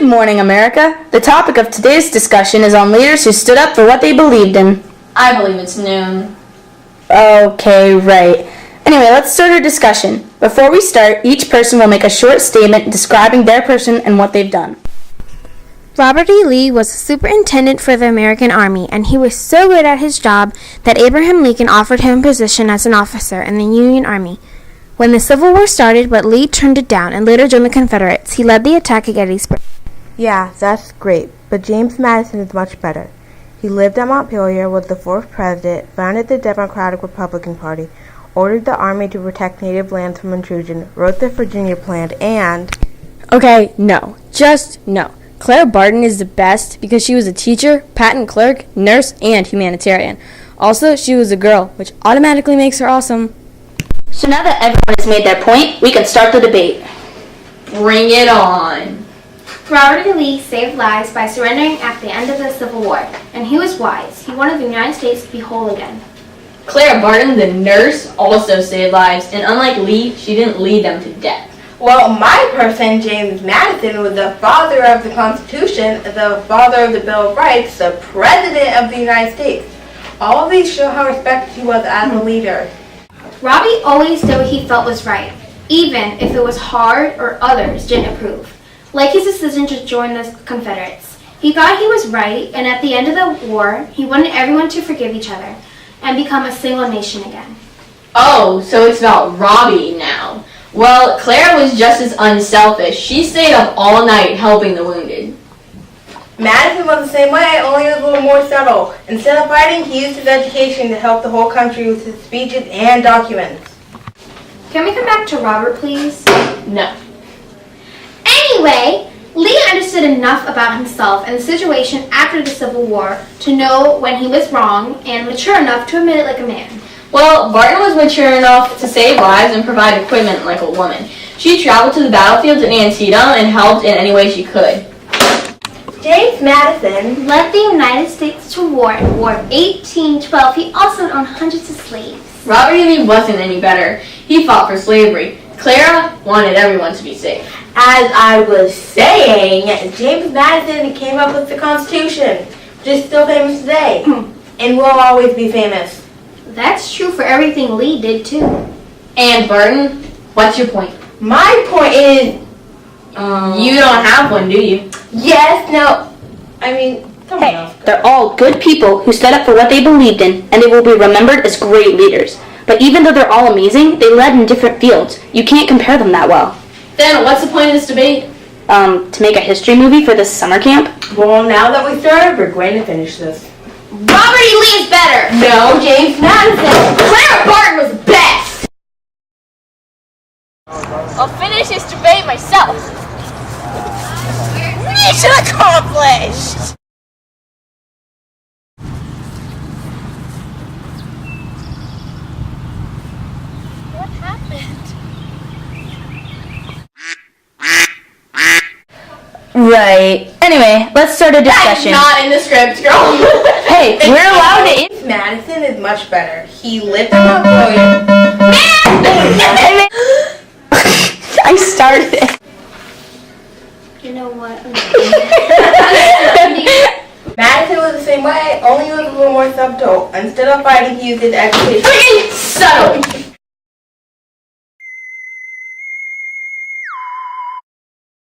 morning, America. The topic of today's discussion is on leaders who stood up for what they believed in. I believe it's noon. Okay, right. Anyway, let's start our discussion. Before we start, each person will make a short statement describing their person and what they've done. Robert E. Lee was a superintendent for the American Army, and he was so good at his job that Abraham Lincoln offered him a position as an officer in the Union Army. When the Civil War started, but Lee turned it down and later joined the Confederates, he led the attack at Gettysburg. Yeah, that's great, but James Madison is much better. He lived at Montpelier, was the fourth president, founded the Democratic Republican Party, ordered the Army to protect native lands from intrusion, wrote the Virginia Plan, and... Okay, no. Just no. Clara Barton is the best because she was a teacher, patent clerk, nurse, and humanitarian. Also, she was a girl, which automatically makes her awesome. So now that everyone has made their point, we can start the debate. Bring it on. Robert E. Lee saved lives by surrendering at the end of the Civil War, and he was wise. He wanted the United States to be whole again. Clara Barton, the nurse, also saved lives, and unlike Lee, she didn't lead them to death. Well, my person, James Madison, was the father of the Constitution, the father of the Bill of Rights, the president of the United States. All of these show how respected he was as a leader. Robbie always did what he felt was right, even if it was hard or others didn't approve. Like his decision to join the Confederates. He thought he was right, and at the end of the war, he wanted everyone to forgive each other and become a single nation again. Oh, so it's about Robbie now. Well, Clara was just as unselfish. She stayed up all night helping the wounded. Madison was the same way, only he was a little more subtle. Instead of fighting, he used his education to help the whole country with his speeches and documents. Can we come back to Robert, please? No. Anyway, Lee understood enough about himself and the situation after the Civil War to know when he was wrong and mature enough to admit it like a man. Well, Barton was mature enough to save lives and provide equipment like a woman. She traveled to the battlefields in Antietam and helped in any way she could. James Madison Led the United States to war in War of 1812. He also owned hundreds of slaves. Robert E. Lee wasn't any better. He fought for slavery. Clara wanted everyone to be safe. As I was saying, James Madison came up with the Constitution, which is still famous today, and will always be famous. That's true for everything Lee did too. And Barton, what's your point? My point is... You don't have one, do you? Yes, no, I mean, someone else. They're all good people who stood up for what they believed in, and they will be remembered as great leaders. But even though they're all amazing, they led in different fields. You can't compare them that well. Then what's the point of this debate? To make a history movie for this summer camp? Well, now that we started, we're going to finish this. Robert E. Lee is better! No, James Madison. Clara Barton was best! I'll finish this debate myself. Mission accomplished! What happened? Right. Anyway, let's start a discussion. Not in the script, girl. Hey, we're allowed to... James Madison is much better. He lived in Montpelier. I started it. You know what? Madison was the same way, only he was a little more subtle. Instead of fighting, he used his education.